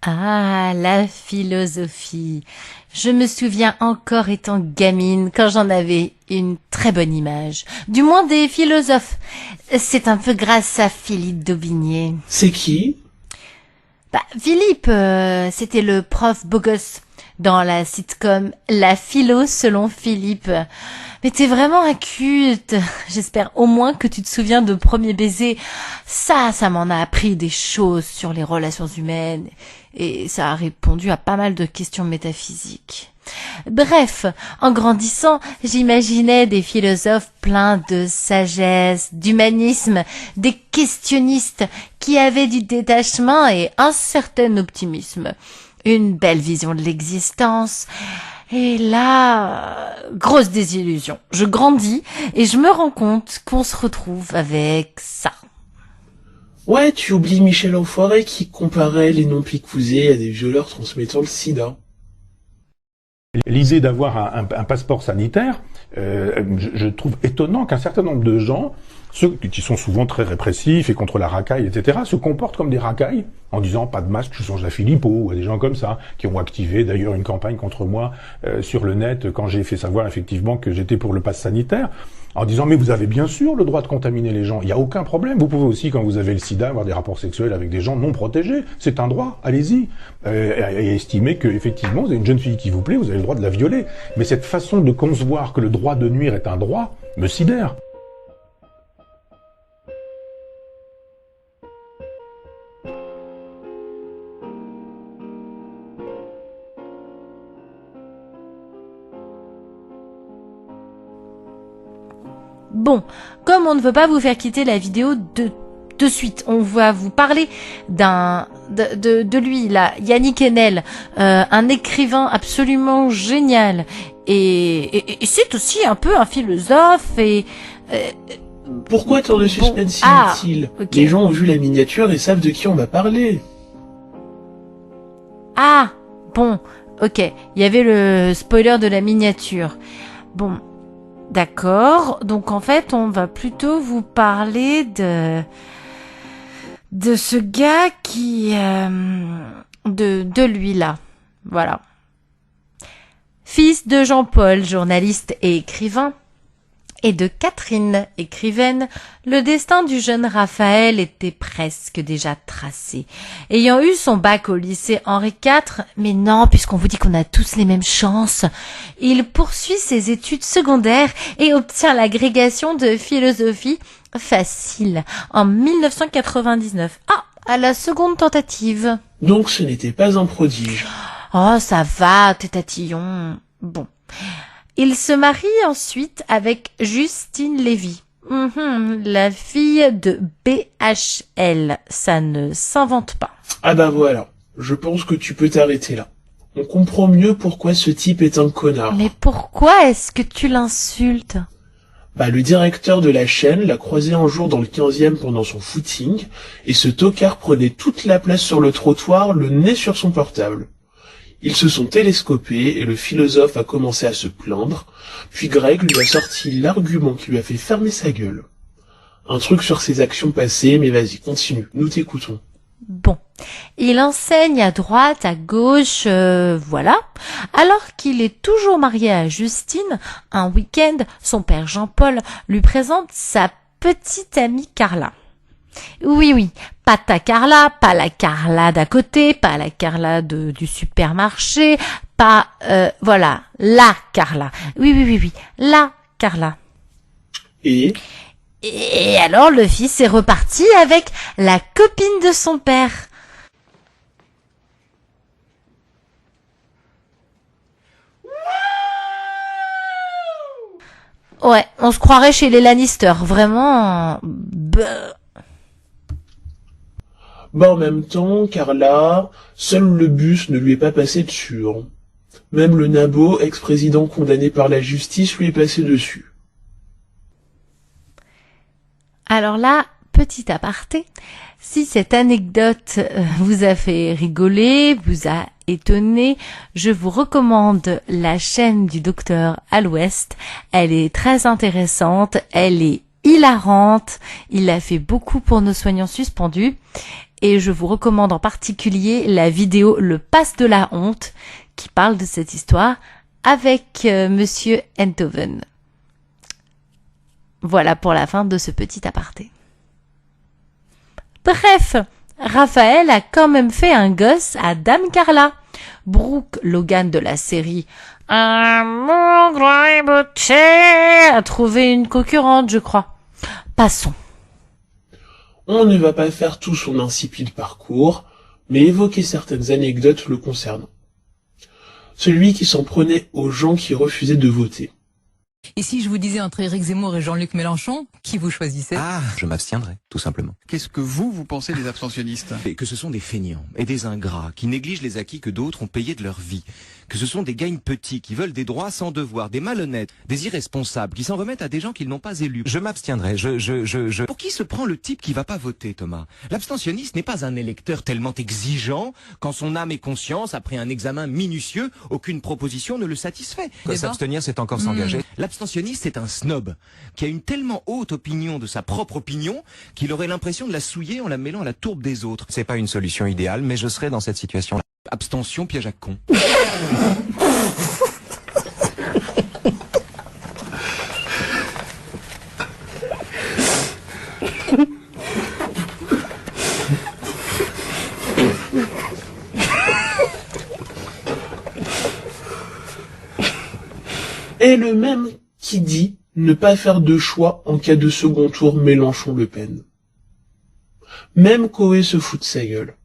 Ah, la philosophie. Je me souviens encore étant gamine quand j'en avais une très bonne image. Du moins des philosophes. C'est un peu grâce à Philippe d'Aubigné. C'est qui? Philippe, c'était le prof beau gosse dans la sitcom La philo selon Philippe. Mais t'es vraiment un culte. J'espère au moins que tu te souviens de Premier baiser. Ça m'en a appris des choses sur les relations humaines et ça a répondu à pas mal de questions métaphysiques. Bref, en grandissant, j'imaginais des philosophes pleins de sagesse, d'humanisme, des questionnistes qui avaient du détachement et un certain optimisme, une belle vision de l'existence. Et là, grosse désillusion. Je grandis et je me rends compte qu'on se retrouve avec ça. Ouais, tu oublies Michel Enfoiré qui comparait les non-picousés à des violeurs transmettant le sida. L'idée d'avoir un passeport sanitaire, je trouve étonnant qu'un certain nombre de gens, ceux qui sont souvent très répressifs et contre la racaille, etc., se comportent comme des racailles en disant pas de masque, tu changes la Philippot, ou à des gens comme ça, qui ont activé d'ailleurs une campagne contre moi sur le net quand j'ai fait savoir effectivement que j'étais pour le pass sanitaire, en disant mais vous avez bien sûr le droit de contaminer les gens, il n'y a aucun problème, vous pouvez aussi quand vous avez le sida avoir des rapports sexuels avec des gens non protégés, c'est un droit, allez-y, et estimer que effectivement vous avez une jeune fille qui vous plaît, vous avez le droit de la violer, mais cette façon de concevoir que le droit de nuire est un droit me sidère. Bon, comme on ne veut pas vous faire quitter la vidéo de suite, on va vous parler de lui là, Yannick Enel, un écrivain absolument génial et c'est aussi un peu un philosophe et Pourquoi tant de suspense inutile? Okay. Les gens ont vu la miniature et savent de qui on va parler. Ah, bon, ok, il y avait le spoiler de la miniature. Bon, d'accord, donc en fait on va plutôt vous parler de ce gars qui de lui là, voilà. Fils de Jean-Paul, journaliste et écrivain, et de Catherine, écrivaine, le destin du jeune Raphaël était presque déjà tracé. Ayant eu son bac au lycée Henri IV, mais non, puisqu'on vous dit qu'on a tous les mêmes chances, il poursuit ses études secondaires et obtient l'agrégation de philosophie facile en 1999. Ah, à la seconde tentative. Donc ce n'était pas un prodige. Oh, ça va, t'es tatillon. Bon. Il se marie ensuite avec Justine Lévy, la fille de BHL. Ça ne s'invente pas. Ah bah voilà, je pense que tu peux t'arrêter là. On comprend mieux pourquoi ce type est un connard. Mais pourquoi est-ce que tu l'insultes? Le directeur de la chaîne l'a croisé un jour dans le 15e pendant son footing, et ce tocard prenait toute la place sur le trottoir, le nez sur son portable. Ils se sont télescopés et le philosophe a commencé à se plaindre, puis Greg lui a sorti l'argument qui lui a fait fermer sa gueule. Un truc sur ses actions passées, mais vas-y, continue, nous t'écoutons. Bon, il enseigne à droite, à gauche, voilà. Alors qu'il est toujours marié à Justine, un week-end, son père Jean-Paul lui présente sa petite amie Carla. Oui, pas ta Carla, pas la Carla d'à côté, pas la Carla du supermarché, pas, voilà, la Carla. Oui, la Carla. Et alors le fils est reparti avec la copine de son père. Ouais, on se croirait chez les Lannister, vraiment. En même temps, Carla, seul le bus ne lui est pas passé dessus. Même le nabo, ex-président condamné par la justice, lui est passé dessus. Alors là, petit aparté, si cette anecdote vous a fait rigoler, vous a étonné, je vous recommande la chaîne du docteur à l'Ouest. Elle est très intéressante, elle est hilarante, il a fait beaucoup pour nos soignants suspendus et je vous recommande en particulier la vidéo Le Pass de la honte qui parle de cette histoire avec Monsieur Enthoven. Voilà pour la fin de ce petit aparté. Bref, Raphaël a quand même fait un gosse à Dame Carla. Brooke Logan de la série Amour, gloire et beauté a trouvé une concurrente, je crois. Passons. On ne va pas faire tout son insipide parcours, mais évoquer certaines anecdotes le concernant. Celui qui s'en prenait aux gens qui refusaient de voter. Et si je vous disais entre Éric Zemmour et Jean-Luc Mélenchon, qui vous choisissez? Ah, je m'abstiendrai, tout simplement. Qu'est-ce que vous pensez des abstentionnistes? Et que ce sont des feignants et des ingrats qui négligent les acquis que d'autres ont payés de leur vie. Que ce sont des gains petits qui veulent des droits sans devoir, des malhonnêtes, des irresponsables qui s'en remettent à des gens qu'ils n'ont pas élus. Je m'abstiendrai, Pour qui se prend le type qui va pas voter, Thomas? L'abstentionniste n'est pas un électeur tellement exigeant qu'en son âme et conscience, après un examen minutieux, aucune proposition ne le satisfait. S'abstenir, c'est encore s'engager. L'abstentionniste, c'est un snob qui a une tellement haute opinion de sa propre opinion qu'il aurait l'impression de la souiller en la mêlant à la tourbe des autres. C'est pas une solution idéale, mais je serai dans cette situation-là. Abstention, piège à con. Et le même qui dit ne pas faire de choix en cas de second tour Mélenchon-Le Pen. Même Coé se fout de sa gueule.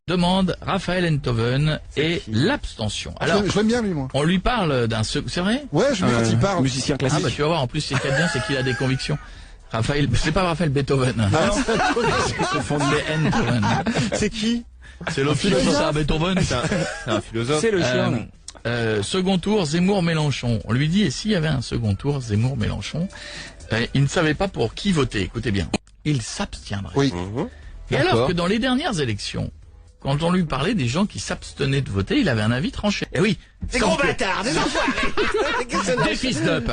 Demande Raphaël Enthoven et l'abstention. Alors, je l'aime bien lui, moi. on lui parle d'un c'est vrai? Ouais, je veux quand il parle. Musicien Ah classique. bah tu vas voir, en plus c'est bien, c'est qu'il a des convictions. Raphaël, c'est pas Raphaël Beethoven. Je confonds les Enthoven. C'est qui? C'est le philosophe à Beethoven. C'est un philosophe. C'est le chien. Second tour Zemmour-Mélenchon. On lui dit, et s'il y avait un second tour Zemmour-Mélenchon, il ne savait pas pour qui voter. Écoutez bien, il s'abstiendrait. Oui. Et alors que dans les dernières élections, quand on lui parlait des gens qui s'abstenaient de voter, il avait un avis tranché. Eh oui. Des gros bâtards, des enfoirés. Des fils d'up.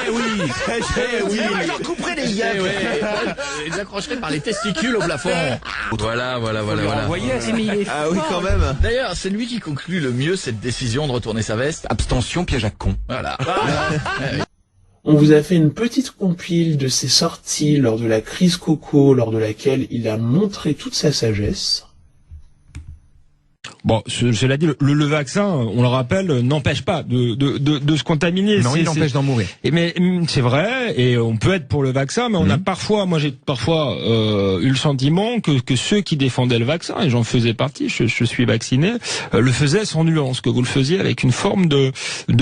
Eh oui. Eh oui. J'en couperai les yeux. Eh ouais. Ils les accrocheraient par les testicules au plafond. Voilà. Ah oui, quand même. D'ailleurs, c'est lui qui conclut le mieux cette décision de retourner sa veste. Abstention, piège à con. Voilà. On vous a fait une petite compile de ses sorties lors de la crise Coco, lors de laquelle il a montré toute sa sagesse. Bon, cela dit, le vaccin, on le rappelle, n'empêche pas de se contaminer. Non, il n'empêche d'en mourir. Mais c'est vrai, et on peut être pour le vaccin, mais on a moi j'ai parfois eu le sentiment que ceux qui défendaient le vaccin, et j'en faisais partie, je suis vacciné, le faisaient sans nuance, que vous le faisiez avec une forme de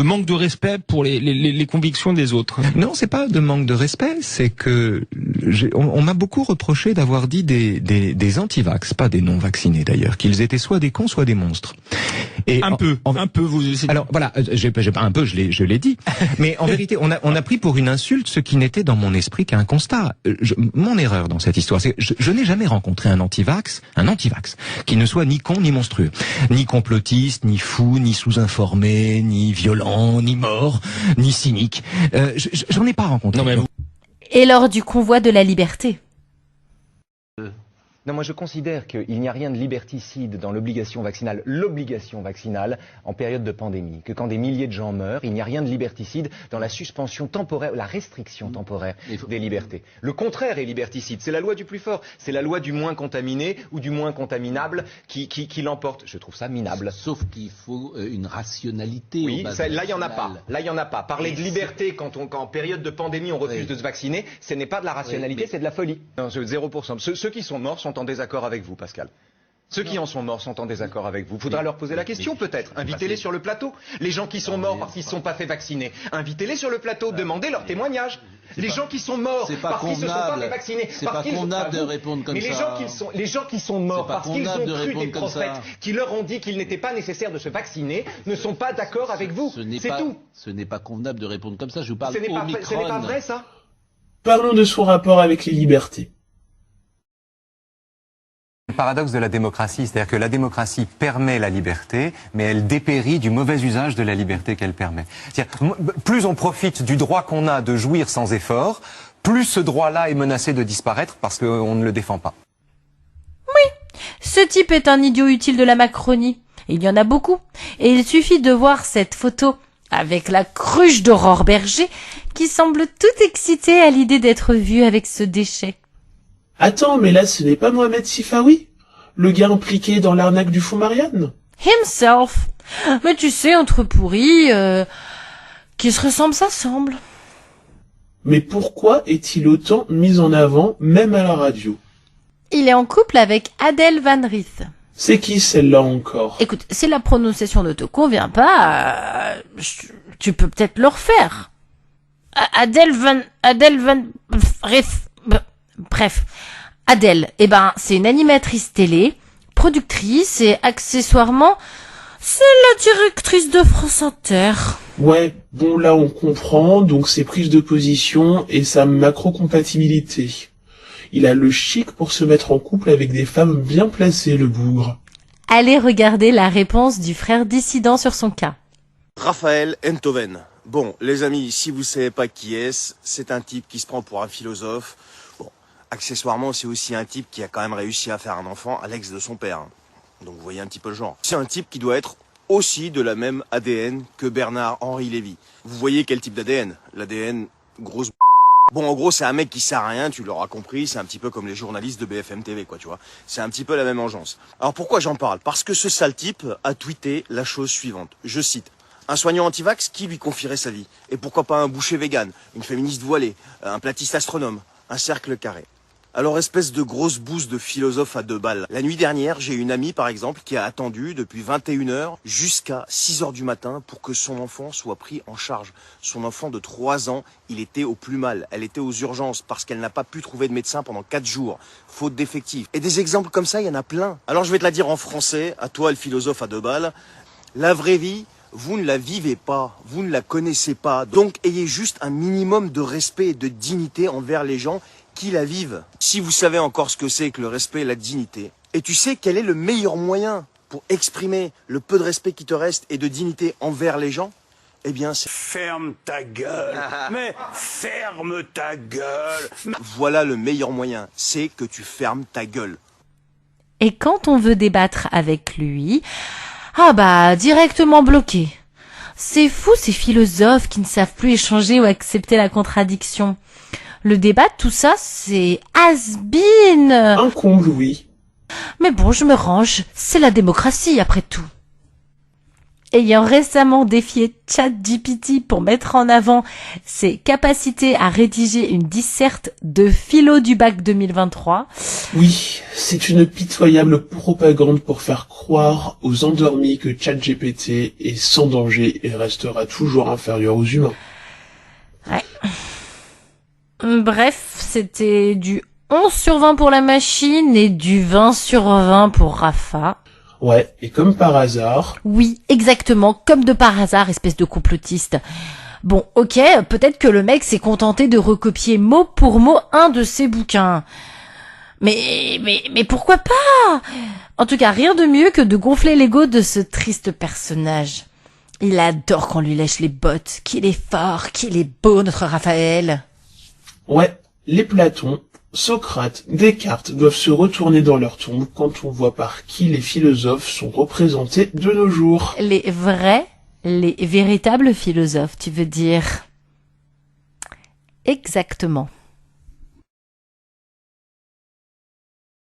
manque de respect pour les convictions des autres. Non, c'est pas de manque de respect, c'est que on m'a beaucoup reproché d'avoir dit des anti-vax, pas des non-vaccinés d'ailleurs, qu'ils étaient soit des cons, soit des monstres. Et un peu, vous essayez. Alors voilà, j'ai pas un peu, je l'ai dit. Mais en vérité, on a pris pour une insulte ce qui n'était dans mon esprit qu'un constat. Mon erreur dans cette histoire, c'est que je n'ai jamais rencontré un anti-vax, qui ne soit ni con ni monstrueux, ni complotiste, ni fou, ni sous-informé, ni violent, ni mort, ni cynique. J'en ai pas rencontré. Non, mais Et lors du convoi de la liberté. Non, moi je considère qu'il n'y a rien de liberticide dans l'obligation vaccinale en période de pandémie. Que quand des milliers de gens meurent, il n'y a rien de liberticide dans la suspension temporaire, la restriction temporaire des libertés. Le contraire est liberticide, c'est la loi du plus fort, c'est la loi du moins contaminé ou du moins contaminable qui l'emporte. Je trouve ça minable. Sauf qu'il faut une rationalité. Oui, là il y en a pas. Parler de liberté quand en période de pandémie on refuse de se vacciner, ce n'est pas de la rationalité, c'est de la folie. Non, 0%. Ceux qui sont morts sont en désaccord avec vous, Pascal. Ceux qui en sont morts sont en désaccord avec vous. Faudra leur poser la question peut-être. Invitez-les sur le plateau. Les gens qui sont morts parce qu'ils ne sont pas fait vacciner, invitez-les sur le plateau, demandez leur témoignage. Les gens qui sont morts parce qu'ils ne se sont pas fait vacciner, c'est pas convenable de répondre comme ça. Mais les gens qui sont morts parce qu'ils ont cru des prophètes qui leur ont dit qu'il n'était pas nécessaire de se vacciner ne sont pas d'accord avec vous. C'est tout. Ce n'est pas convenable de répondre comme ça. Je vous parle Ce n'est pas vrai ça. Parlons de son rapport avec les libertés. Le paradoxe de la démocratie, c'est-à-dire que la démocratie permet la liberté, mais elle dépérit du mauvais usage de la liberté qu'elle permet. C'est-à-dire, plus on profite du droit qu'on a de jouir sans effort, plus ce droit-là est menacé de disparaître parce qu'on ne le défend pas. Ce type est un idiot utile de la Macronie. Il y en a beaucoup. Et il suffit de voir cette photo avec la cruche d'Aurore Berger qui semble tout excitée à l'idée d'être vue avec ce déchet. Attends, mais là, ce n'est pas Mohamed Sifawi, le gars impliqué dans l'arnaque du fonds Marianne? Himself. Mais tu sais, entre pourris, qui se ressemblent s'assemblent. Mais pourquoi est-il autant mis en avant, même à la radio? Il est en couple avec Adèle Van Rieth. C'est qui celle-là encore? Écoute, si la prononciation ne te convient pas, tu peux peut-être le refaire. Adèle Van Rieth. Bref. Adèle, c'est une animatrice télé, productrice et accessoirement, c'est la directrice de France Inter. Ouais, bon là on comprend, donc ses prises de position et sa macro-compatibilité. Il a le chic pour se mettre en couple avec des femmes bien placées, le bougre. Allez regarder la réponse du frère dissident sur son cas. Raphaël Enthoven. Bon, les amis, si vous savez pas qui est-ce, c'est un type qui se prend pour un philosophe. Bon, accessoirement, c'est aussi un type qui a quand même réussi à faire un enfant à l'ex de son père. Donc vous voyez un petit peu le genre. C'est un type qui doit être aussi de la même ADN que Bernard-Henri Lévy. Vous voyez quel type d'ADN? L'ADN grosse. Bon, en gros, c'est un mec qui sert à rien, tu l'auras compris, c'est un petit peu comme les journalistes de BFM TV, quoi, tu vois. C'est un petit peu la même engeance. Alors pourquoi j'en parle? Parce que ce sale type a tweeté la chose suivante. Je cite. Un soignant anti-vax, qui lui confierait sa vie? Et pourquoi pas un boucher vegan, une féministe voilée, un platiste astronome, un cercle carré? Alors, espèce de grosse bouse de philosophe à 2 balles. La nuit dernière, j'ai une amie, par exemple, qui a attendu depuis 21h jusqu'à 6h du matin pour que son enfant soit pris en charge. Son enfant de 3 ans, il était au plus mal. Elle était aux urgences parce qu'elle n'a pas pu trouver de médecin pendant 4 jours. Faute d'effectifs. Et des exemples comme ça, il y en a plein. Alors, je vais te la dire en français, à toi, le philosophe à 2 balles. La vraie vie, vous ne la vivez pas, vous ne la connaissez pas. Donc, ayez juste un minimum de respect et de dignité envers les gens qui la vivent. Si vous savez encore ce que c'est que le respect et la dignité, et tu sais quel est le meilleur moyen pour exprimer le peu de respect qui te reste et de dignité envers les gens, eh bien c'est... Ferme ta gueule. Mais ferme ta gueule. Voilà le meilleur moyen, c'est que tu fermes ta gueule. Et quand on veut débattre avec lui, directement bloqué. C'est fou ces philosophes qui ne savent plus échanger ou accepter la contradiction. Le débat, tout ça, c'est has-been. Un comble, oui. Mais bon, je me range. C'est la démocratie, après tout. Ayant récemment défié ChatGPT pour mettre en avant ses capacités à rédiger une disserte de philo du bac 2023. Oui, c'est une pitoyable propagande pour faire croire aux endormis que ChatGPT est sans danger et restera toujours inférieur aux humains. Ouais. Bref, c'était du 11/20 pour la machine et du 20/20 pour Rafa. Ouais, et comme par hasard... Oui, exactement, comme de par hasard, espèce de complotiste. Bon, ok, peut-être que le mec s'est contenté de recopier mot pour mot un de ses bouquins. Mais pourquoi pas? En tout cas, rien de mieux que de gonfler l'ego de ce triste personnage. Il adore qu'on lui lèche les bottes, qu'il est fort, qu'il est beau, notre Raphaël. Ouais, les Platons, Socrate, Descartes doivent se retourner dans leur tombe quand on voit par qui les philosophes sont représentés de nos jours. Les véritables philosophes, tu veux dire? Exactement.